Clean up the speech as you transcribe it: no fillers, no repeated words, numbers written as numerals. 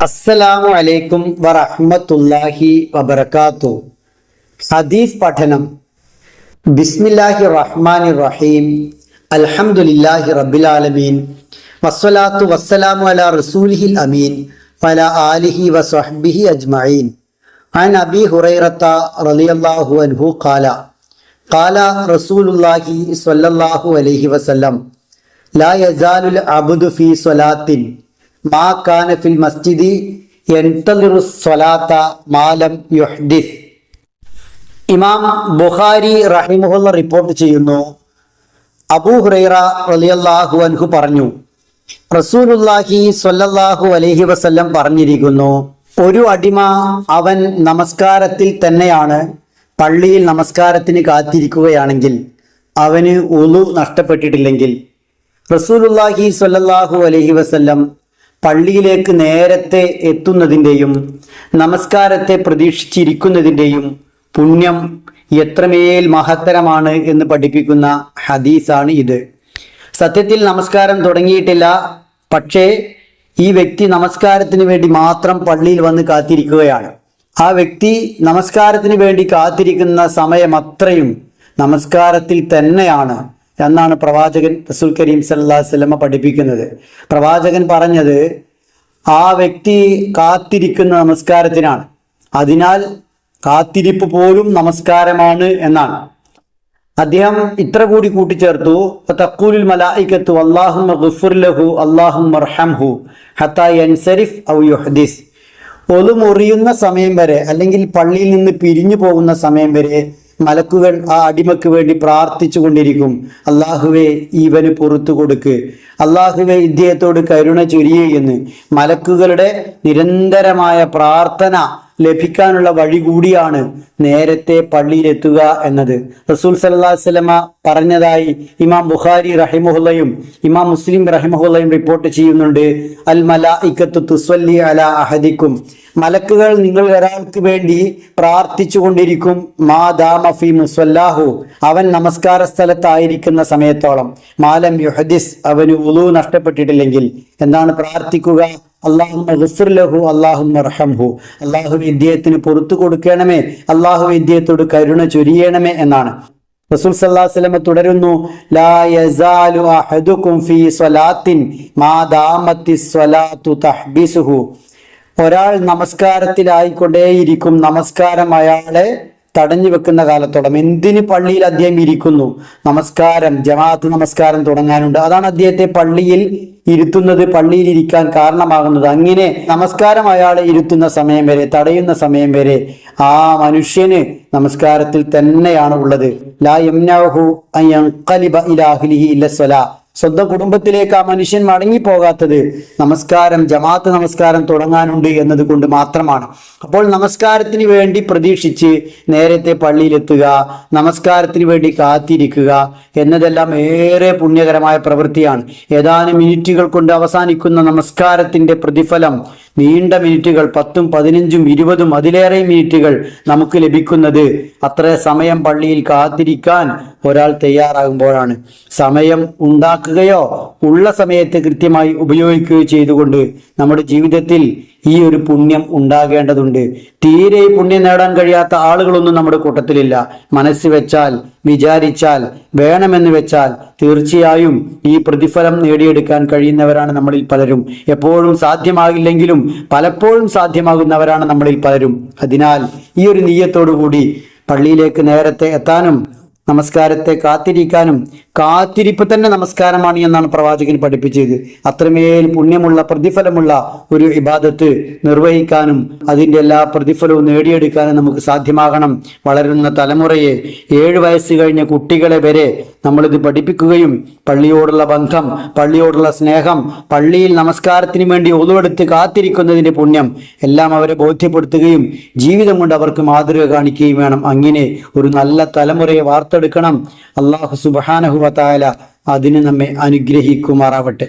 അസ്സലാമു അലൈക്കും വറഹ്മത്തുള്ളാഹി വബറകാതുഹു. ഹദീസ് പഠനം. ബിസ്മില്ലാഹിർ റഹ്മാനിർ റഹീം. അൽഹംദുലില്ലാഹി റബ്ബിൽ ആലമീൻ. വസ്സലാത്തു വസ്സലാമു അലാ റസൂലിഹിൽ അമീൻ വഅലാ ആലിഹി വസ്വഹ്ബിഹി അജ്മഈൻ. അൻ അബീ ഹുറൈറത റളിയല്ലാഹു അൻഹു ഖാല റസൂലുള്ളാഹി സ്വല്ലല്ലാഹു അലൈഹി വസല്ലം ലാ യസാലുൽ അബ്ദു ഫീ സ്വലാത്തിൻ മാ കാന ഫിൽ മസ്ജിദി യൻതളിറു സ്വലാത്ത മാലം യുഹ്ദിസ്. ഇമാം ബുഖാരി റഹിമഹുള്ള റിപ്പോർട്ട് ചെയ്യുന്നു, അബൂ ഹുറൈറ റളിയല്ലാഹു അൻഹു പറഞ്ഞു, റസൂലുള്ളാഹി സ്വല്ലല്ലാഹു അലൈഹി വസല്ലം പറഞ്ഞിരിക്കുന്നു, ഒരു അടിമ അവൻ നമസ്കാരത്തിൽ തന്നെയാണ് പള്ളിയിൽ നമസ്കാരത്തിന് കാത്തിരിക്കുകയാണെങ്കിൽ അവന് ഉളു നഷ്ടപ്പെട്ടിട്ടില്ലെങ്കിൽ റസൂലുള്ളാഹി സ്വല്ലല്ലാഹു അലൈഹി വസല്ലം പള്ളിയിലേക്ക് നേരത്തെ എത്തുന്നതിൻ്റെയും നമസ്കാരത്തെ പ്രതീക്ഷിച്ചിരിക്കുന്നതിൻ്റെയും പുണ്യം എത്രമേൽ മഹത്തരമാണ് എന്ന് പഠിപ്പിക്കുന്ന ഹദീസാണ് ഇത്. സത്യത്തിൽ നമസ്കാരം തുടങ്ങിയിട്ടില്ല, പക്ഷേ ഈ വ്യക്തി നമസ്കാരത്തിന് വേണ്ടി മാത്രം പള്ളിയിൽ വന്ന് കാത്തിരിക്കുകയാണ്. ആ വ്യക്തി നമസ്കാരത്തിന് വേണ്ടി കാത്തിരിക്കുന്ന സമയം അത്രയും നമസ്കാരത്തിൽ തന്നെയാണ് എന്നാണ് പ്രവാചകൻ റസൂൽ കരീം സല്ലല്ലാഹു അലൈഹി വസല്ലം പഠിപ്പിക്കുന്നത്. പ്രവാചകൻ പറഞ്ഞത് ആ വ്യക്തി കാത്തിരിക്കുന്ന നമസ്കാരത്തിനാണ്, അതിനാൽ കാത്തിരിപ്പ് പോലും നമസ്കാരമാണ് എന്നാണ്. അദ്ദേഹം ഇത്ര കൂടി കൂട്ടിച്ചേർത്തു, തഖൂലുൽ മലായികത്തു അല്ലാഹുമ്മ ഗഫിർ ലഹു അല്ലാഹുമ്മ അർഹംഹു ഹത്താ യൻസരിഫ് ഔ യുഹ്ദിസ്. ഒളു മുറിയുന്ന സമയം വരെ അല്ലെങ്കിൽ പള്ളിയിൽ നിന്ന് പിരിഞ്ഞു പോകുന്ന സമയം വരെ മലക്കുകൾ ആ അടിമക്ക് വേണ്ടി പ്രാർത്ഥിച്ചു കൊണ്ടിരിക്കും. അള്ളാഹുവേ ഇവന് പുറത്തു കൊടുക്ക്, അള്ളാഹുവേ ഇദ്ദേഹത്തോട് കരുണ ചൊരിയെന്ന്. മലക്കുകളുടെ നിരന്തരമായ പ്രാർത്ഥന ലഭിക്കാനുള്ള വഴി കൂടിയാണ് നേരത്തെ പള്ളിയിലെത്തുക എന്നത്. റസൂൽ സല്ലല്ലാഹു അലൈഹി വസല്ലമ പറഞ്ഞതായി ഇമാം ബുഖാരി റഹിമഹുള്ളയും ഇമാം മുസ്ലിം റഹിമഹുള്ളയും റിപ്പോർട്ട് ചെയ്യുന്നുണ്ട്. അൽ മലായികത്തു തുസ്വല്ലി അലാ അഹദിക്കും. മലക്കുകൾ നിങ്ങൾ ഒരാൾക്ക് വേണ്ടി പ്രാർത്ഥിച്ചു കൊണ്ടിരിക്കും. മാ ദാമ ഫീ മുസല്ലാഹു, അവൻ നമസ്കാര സ്ഥലത്തായിരിക്കുന്ന സമയത്തോളം. മാലം യുഹദിസ്, അവന് വുളു നഷ്ടപ്പെട്ടിട്ടില്ലെങ്കിൽ. എന്താണ് പ്രാർത്ഥിക്കുക? അല്ലാഹുമ്മ ഗഫിർ ലഹു അല്ലാഹുമ്മ അർഹംഹു, അല്ലാഹുവേ ഇദ്ദേഹത്തിന് പുറത്തു കൊടുക്കണമേ, അല്ലാഹുവേ ഇദ്ദേഹത്തോട് കരുണ ചൊരിയണമേ എന്നാണ്. റസൂൽ സല്ലല്ലാഹു അലൈഹി വസല്ലം തുടരുന്നു, ലാ യസാലു അഹദുകും ഫീ സ്വലാത്തിൻ മാ ദാമത്തിസ് സ്വലാത്തു തഹ്ബിസുഹു. ഒരാൾ നമസ്കാരത്തിലായിക്കൊണ്ടേയിരിക്കും, നമസ്കാരം അയാളെ തടഞ്ഞു വെക്കുന്ന കാലത്തോളം. എന്തിന് പള്ളിയിൽ അദ്ദേഹം ഇരിക്കുന്നു? നമസ്കാരം, ജമാഅത്ത് നമസ്കാരം തുടങ്ങാനുണ്ട്. അതാണ് അദ്ദേഹത്തെ പള്ളിയിൽ ഇരുത്തുന്നത്, പള്ളിയിൽ ഇരിക്കാൻ കാരണമാകുന്നത്. അങ്ങനെ നമസ്കാരം അയാളെ ഇരുത്തുന്ന സമയം വരെ, തടയുന്ന സമയം വരെ ആ മനുഷ്യന് നമസ്കാരത്തിൽ തന്നെയാണ് ഉള്ളത്. ലാ യംനഉഹു അൻ യൻഖലിബ ഇലാ അഹ്ലിഹി ഇല്ല സ്വലാ. സ്വന്തം കുടുംബത്തിലേക്ക് ആ മനുഷ്യൻ മടങ്ങിപ്പോകാത്തത് നമസ്കാരം, ജമാഅത്ത് നമസ്കാരം തുടങ്ങാനുണ്ട് എന്നത് കൊണ്ട് മാത്രമാണ്. അപ്പോൾ നമസ്കാരത്തിന് വേണ്ടി പ്രതീക്ഷിച്ച് നേരത്തെ പള്ളിയിലെത്തുക, നമസ്കാരത്തിന് വേണ്ടി കാത്തിരിക്കുക എന്നതെല്ലാം ഏറെ പുണ്യകരമായ പ്രവൃത്തിയാണ്. ഏതാനും മിനിറ്റുകൾ കൊണ്ട് അവസാനിക്കുന്ന നമസ്കാരത്തിന്റെ പ്രതിഫലം നീണ്ട മിനിറ്റുകൾ, 10ഉം 15ഉം 20ഉം അതിലേറെ മിനിറ്റുകൾ നമുക്ക് ലഭിക്കുന്നത് അത്ര സമയം പള്ളിയിൽ കാത്തിരിക്കാൻ ഒരാൾ തയ്യാറാകുമ്പോഴാണ്. സമയം ഉണ്ടാക്കുകയോ ഉള്ള സമയത്ത് കൃത്യമായി ഉപയോഗിക്കുകയോ ചെയ്തുകൊണ്ട് നമ്മുടെ ജീവിതത്തിൽ ഈ ഒരു പുണ്യം ഉണ്ടാകേണ്ടതുണ്ട്. തീരെ പുണ്യം നേടാൻ കഴിയാത്ത ആളുകളൊന്നും നമ്മുടെ കൂട്ടത്തിലില്ല. മനസ്സ് വെച്ചാൽ, വിചാരിച്ചാൽ, വേണമെന്ന് വെച്ചാൽ തീർച്ചയായും ഈ പ്രതിഫലം നേടിയെടുക്കാൻ കഴിയുന്നവരാണ് നമ്മളിൽ പലരും. എപ്പോഴും സാധ്യമാകില്ലെങ്കിലും പലപ്പോഴും സാധ്യമാകുന്നവരാണ് നമ്മളിൽ പലരും. അതിനാൽ ഈ ഒരു നിയ്യത്തോടു കൂടി പള്ളിയിലേക്ക് നേരത്തെ എത്താനും നമസ്കാരത്തെ കാത്തിരിക്കാനും, കാത്തിരിപ്പ് തന്നെ നമസ്കാരമാണ് എന്നാണ് പ്രവാചകൻ പഠിപ്പിച്ചത്. അത്രമേൽ പുണ്യമുള്ള പ്രതിഫലമുള്ള ഒരു ഇബാദത്ത് നിർവഹിക്കാനും അതിൻ്റെ എല്ലാ പ്രതിഫലവും നേടിയെടുക്കാനും നമുക്ക് സാധ്യമാകണം. വളരുന്ന തലമുറയെ, 7 വയസ്സ് കഴിഞ്ഞ കുട്ടികളെ വരെ നമ്മളിത് പഠിപ്പിക്കുകയും പള്ളിയോടുള്ള ബന്ധം, പള്ളിയോടുള്ള സ്നേഹം, പള്ളിയിൽ നമസ്കാരത്തിന് വേണ്ടി ഒളുവെടുത്ത് കാത്തിരിക്കുന്നതിൻ്റെ പുണ്യം എല്ലാം അവരെ ബോധ്യപ്പെടുത്തുകയും ജീവിതം കൊണ്ട് അവർക്ക് മാതൃക കാണിക്കുകയും വേണം. അങ്ങനെ ഒരു നല്ല തലമുറയെ വാർത്തെടുക്കണം. അല്ലാഹു സുബ്ഹാനഹു വ തആല അതിന് നമ്മെ അനുഗ്രഹിക്കുമാറാവട്ടെ.